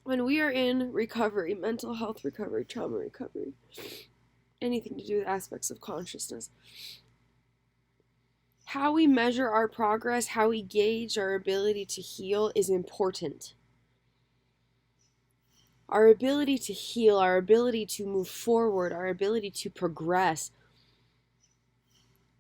when we are in recovery, mental health recovery, trauma recovery, anything to do with aspects of consciousness, how we measure our progress, how we gauge our ability to heal is important. Our ability to heal, our ability to move forward, our ability to progress,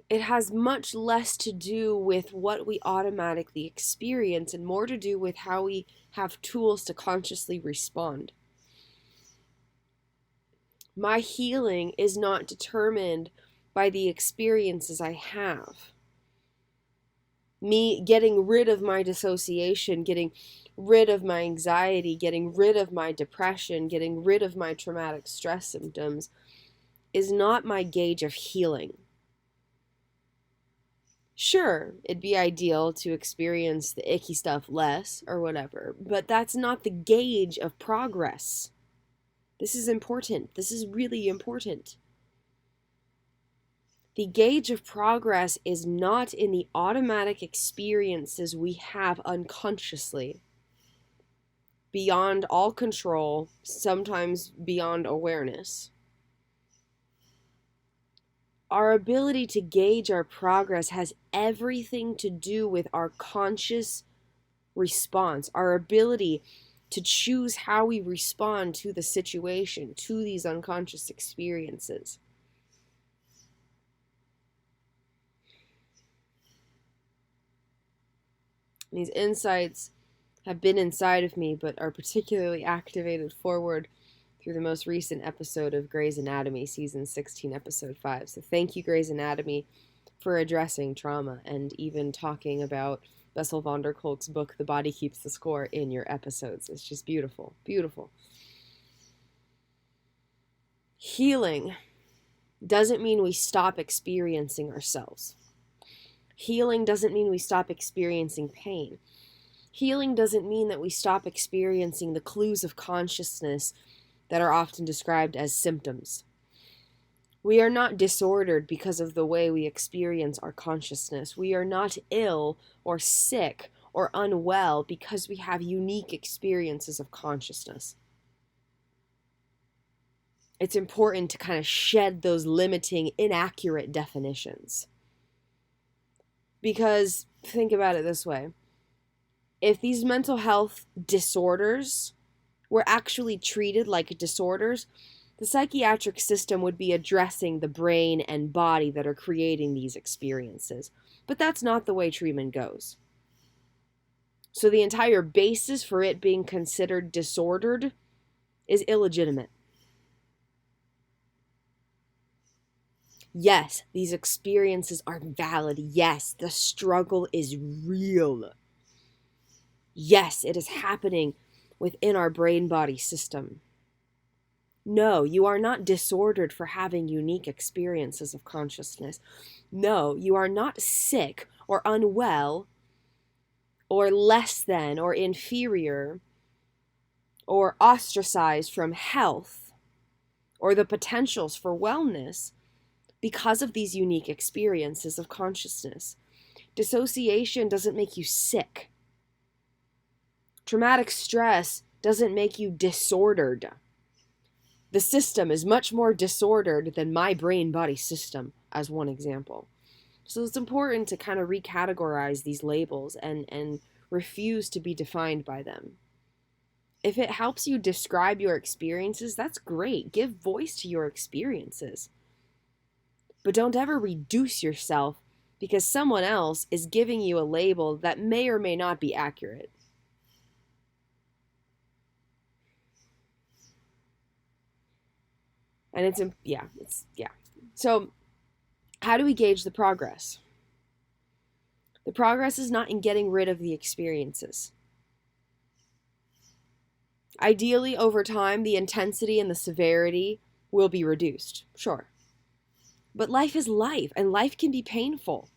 it has much less to do with what we automatically experience and more to do with how we have tools to consciously respond. My healing is not determined by the experiences I have. Me getting rid of my dissociation, getting rid of my anxiety, getting rid of my depression, getting rid of my traumatic stress symptoms is not my gauge of healing. Sure, it'd be ideal to experience the icky stuff less or whatever, but that's not the gauge of progress. This is important. This is really important. The gauge of progress is not in the automatic experiences we have unconsciously, beyond all control, sometimes beyond awareness. Our ability to gauge our progress has everything to do with our conscious response, our ability to choose how we respond to the situation, to these unconscious experiences. These insights have been inside of me, but are particularly activated forward through the most recent episode of Grey's Anatomy, season 16, episode 5. So thank you, Grey's Anatomy, for addressing trauma and even talking about Bessel van der Kolk's book, The Body Keeps the Score, in your episodes. It's just beautiful, beautiful. Healing doesn't mean we stop experiencing ourselves. Healing doesn't mean we stop experiencing pain. Healing doesn't mean that we stop experiencing the clues of consciousness that are often described as symptoms. We are not disordered because of the way we experience our consciousness. We are not ill or sick or unwell because we have unique experiences of consciousness. It's important to kind of shed those limiting, inaccurate definitions. Because think about it this way. If these mental health disorders were actually treated like disorders, the psychiatric system would be addressing the brain and body that are creating these experiences. But that's not the way treatment goes. So the entire basis for it being considered disordered is illegitimate. Yes, these experiences are valid. Yes, the struggle is real. Yes, it is happening within our brain-body system. No, you are not disordered for having unique experiences of consciousness. No, you are not sick or unwell or less than or inferior or ostracized from health or the potentials for wellness because of these unique experiences of consciousness. Dissociation doesn't make you sick. Traumatic stress doesn't make you disordered. The system is much more disordered than my brain-body system, as one example. So it's important to kind of recategorize these labels and refuse to be defined by them. If it helps you describe your experiences, that's great. Give voice to your experiences. But don't ever reduce yourself because someone else is giving you a label that may or may not be accurate. And it's. So how do we gauge the progress? The progress is not in getting rid of the experiences. Ideally, over time, the intensity and the severity will be reduced, sure. But life is life, and life can be painful.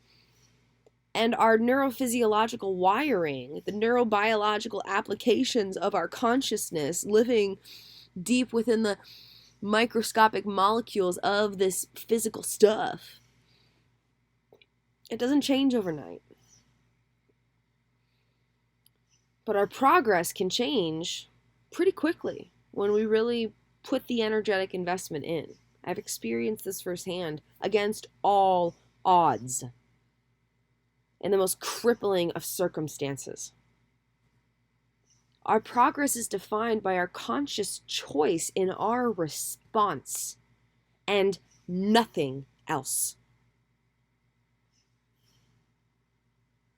And our neurophysiological wiring, the neurobiological applications of our consciousness living deep within the microscopic molecules of this physical stuff, it doesn't change overnight. But our progress can change pretty quickly when we really put the energetic investment in. I've experienced this firsthand against all odds in the most crippling of circumstances. Our progress is defined by our conscious choice in our response and nothing else.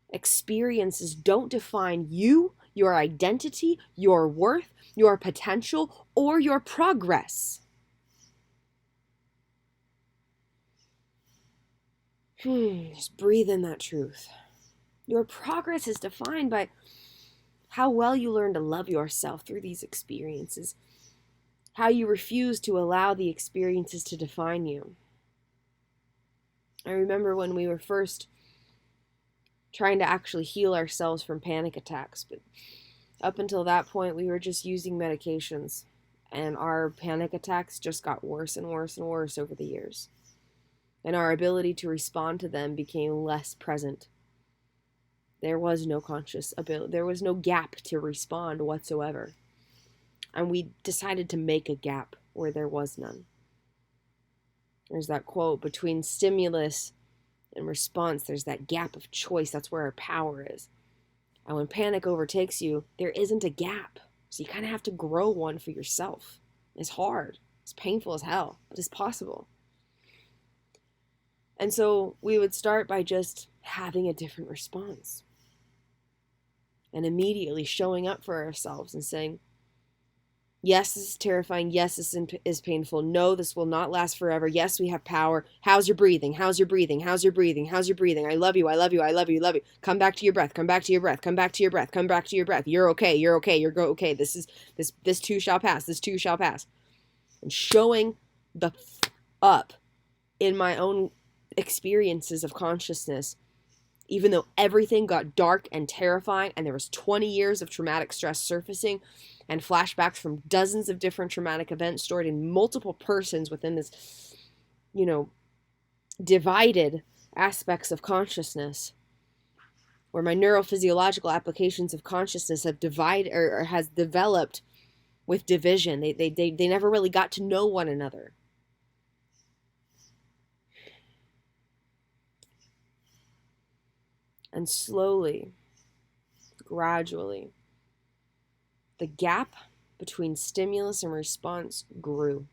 Experiences don't define you, your identity, your worth, your potential, or your progress. Just breathe in that truth. Your progress is defined by how well you learn to love yourself through these experiences, how you refuse to allow the experiences to define you. I remember when we were first trying to actually heal ourselves from panic attacks, but up until that point, we were just using medications, and our panic attacks just got worse and worse and worse over the years, and our ability to respond to them became less present. There was no conscious ability. There was no gap to respond whatsoever. And we decided to make a gap where there was none. There's that quote, between stimulus and response, there's that gap of choice. That's where our power is. And when panic overtakes you, there isn't a gap. So you kind of have to grow one for yourself. It's hard. It's painful as hell, but it's possible. And so we would start by just having a different response. And immediately showing up for ourselves and saying, yes, this is terrifying. Yes, this is painful. No, this will not last forever. Yes, we have power. How's your breathing? How's your breathing? How's your breathing? How's your breathing? I love you. I love you. I love you. Love you. Come back to your breath. Come back to your breath. Come back to your breath. Come back to your breath. You're okay. You're okay. You're okay. This too shall pass. This too shall pass. And showing the up in my own experiences of consciousness, even though everything got dark and terrifying and there was 20 years of traumatic stress surfacing and flashbacks from dozens of different traumatic events stored in multiple persons within this, divided aspects of consciousness, where my neurophysiological applications of consciousness have divided or has developed with division. They never really got to know one another. And slowly, gradually, the gap between stimulus and response grew.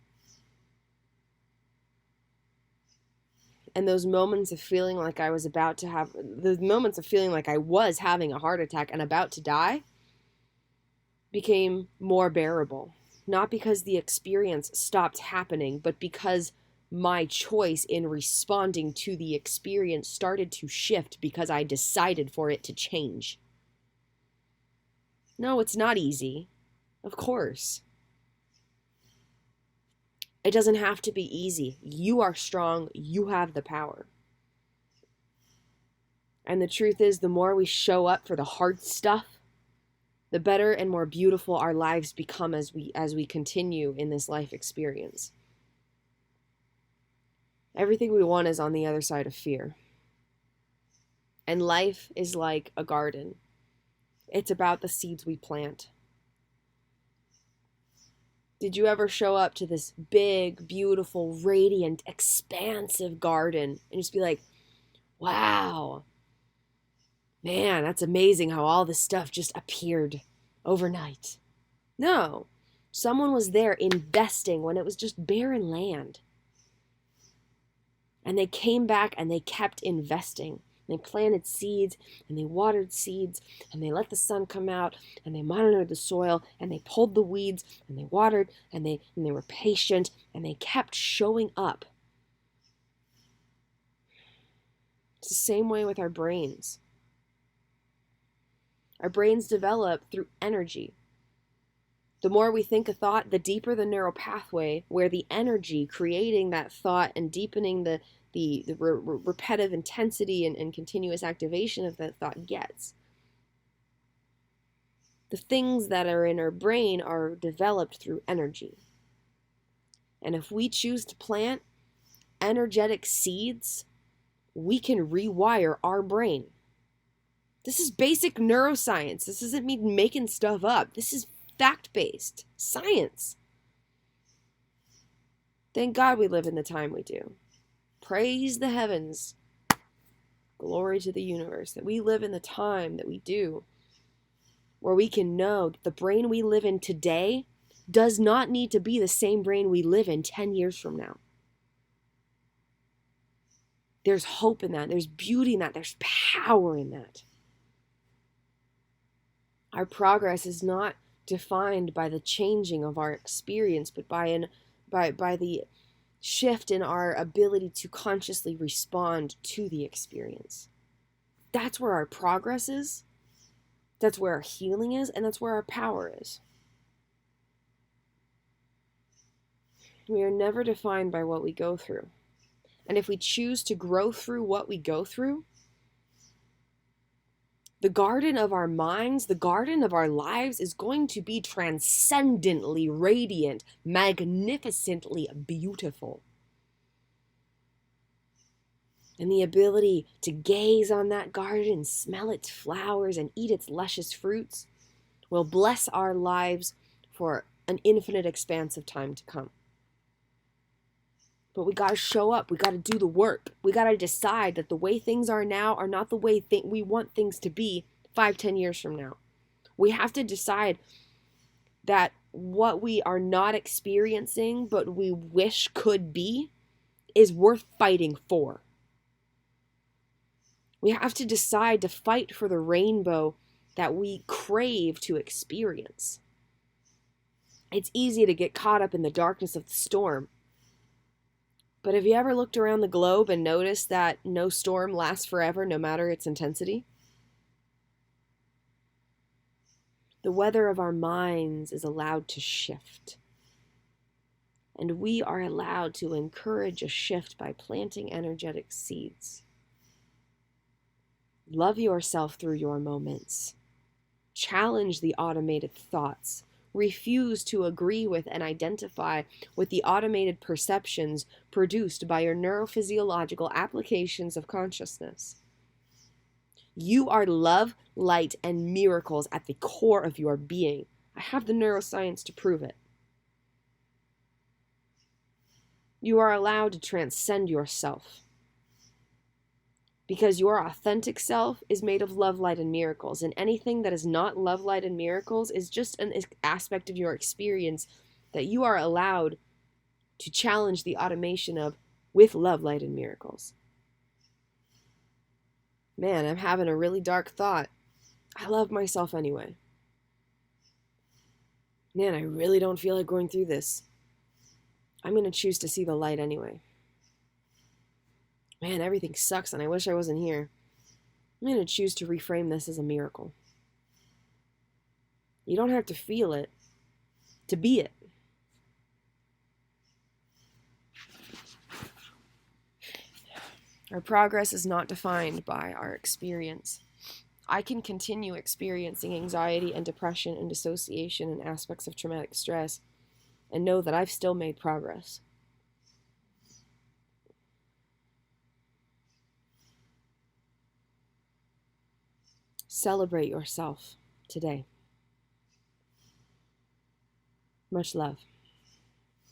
And those moments of feeling like I was having a heart attack and about to die became more bearable. Not because the experience stopped happening, but because my choice in responding to the experience started to shift because I decided for it to change. No, it's not easy. Of course. It doesn't have to be easy. You are strong. You have the power. And the truth is, the more we show up for the hard stuff, the better and more beautiful our lives become as we continue in this life experience. Everything we want is on the other side of fear. And life is like a garden. It's about the seeds we plant. Did you ever show up to this big, beautiful, radiant, expansive garden and just be like, wow, man, that's amazing how all this stuff just appeared overnight? No, someone was there investing when it was just barren land. And they came back and they kept investing. They planted seeds and they watered seeds and they let the sun come out and they monitored the soil and they pulled the weeds and they watered and they were patient and they kept showing up. It's the same way with our brains. Our brains develop through energy. The more we think a thought, the deeper the neural pathway where the energy creating that thought and deepening the repetitive intensity and continuous activation of that thought gets. The things that are in our brain are developed through energy. And if we choose to plant energetic seeds, we can rewire our brain. This is basic neuroscience. This isn't me making stuff up. This is fact-based, science. Thank God we live in the time we do. Praise the heavens. Glory to the universe that we live in the time that we do, where we can know that the brain we live in today does not need to be the same brain we live in 10 years from now. There's hope in that. There's beauty in that. There's power in that. Our progress is not defined by the changing of our experience, but by the shift in our ability to consciously respond to the experience. That's where our progress is. That's where our healing is, and that's where our power is. We are never defined by what we go through. And if we choose to grow through what we go through, the garden of our minds, the garden of our lives is going to be transcendently radiant, magnificently beautiful. And the ability to gaze on that garden, smell its flowers, and eat its luscious fruits will bless our lives for an infinite expanse of time to come. But we got to show up. We got to do the work. We got to decide that the way things are now are not the way we want things to be 5-10 years from now. We have to decide that what we are not experiencing, but we wish could be, is worth fighting for. We have to decide to fight for the rainbow that we crave to experience. It's easy to get caught up in the darkness of the storm. But have you ever looked around the globe and noticed that no storm lasts forever, no matter its intensity? The weather of our minds is allowed to shift. And we are allowed to encourage a shift by planting energetic seeds. Love yourself through your moments. Challenge the automated thoughts. Refuse to agree with and identify with the automated perceptions produced by your neurophysiological applications of consciousness. You are love, light, and miracles at the core of your being. I have the neuroscience to prove it. You are allowed to transcend yourself, because your authentic self is made of love, light, and miracles. And anything that is not love, light, and miracles is just an aspect of your experience that you are allowed to challenge the automation of with love, light, and miracles. Man, I'm having a really dark thought. I love myself anyway. Man, I really don't feel like going through this. I'm going to choose to see the light anyway. Man, everything sucks and I wish I wasn't here. I'm going to choose to reframe this as a miracle. You don't have to feel it to be it. Our progress is not defined by our experience. I can continue experiencing anxiety and depression and dissociation and aspects of traumatic stress and know that I've still made progress. Celebrate yourself today. Much love.